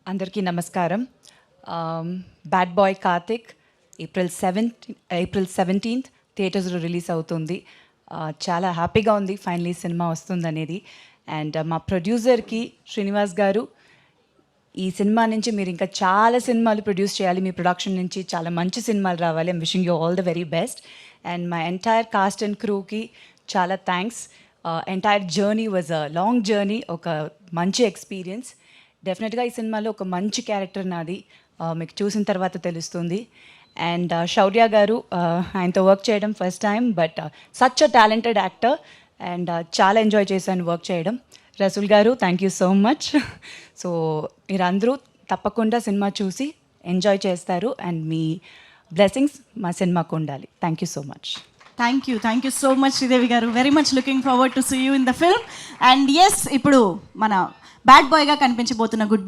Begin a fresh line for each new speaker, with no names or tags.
అందరికీ నమస్కారం. Bad boy Karthik April 17th థియేటర్స్లో రిలీజ్ అవుతుంది. చాలా హ్యాపీగా ఉంది ఫైనలీ సినిమా వస్తుందనేది. అండ్ మా ప్రొడ్యూసర్కి శ్రీనివాస్ గారు, ఈ సినిమా నుంచి మీరు ఇంకా చాలా సినిమాలు ప్రొడ్యూస్ చేయాలి, మీ ప్రొడక్షన్ నుంచి చాలా మంచి సినిమాలు రావాలి. I'm wishing you all the very best. And my entire cast and క్రూకి చాలా thanks. Entire journey was a long journey, ఒక మంచి ఎక్స్పీరియన్స్. డెఫినెట్గా ఈ సినిమాలో ఒక మంచి క్యారెక్టర్ నాది, మీకు చూసిన తర్వాత తెలుస్తుంది. అండ్ శౌర్య గారు, ఆయనతో వర్క్ చేయడం first time, but such a talented actor and చాలా ఎంజాయ్ చేశాను వర్క్ చేయడం. రసూల్ గారు, thank you so much. So మీరందరూ తప్పకుండా సినిమా చూసి ఎంజాయ్ చేస్తారు అండ్ మీ బ్లెస్సింగ్స్ మా సినిమాకు ఉండాలి. Thank you so much.
Thank you so much Sridevi garu. Very much looking forward to see you in the film. And yes, ఇప్పుడు మన బ్యాడ్ బాయ్గా కనిపించబోతున్న గుడ్ బాయ్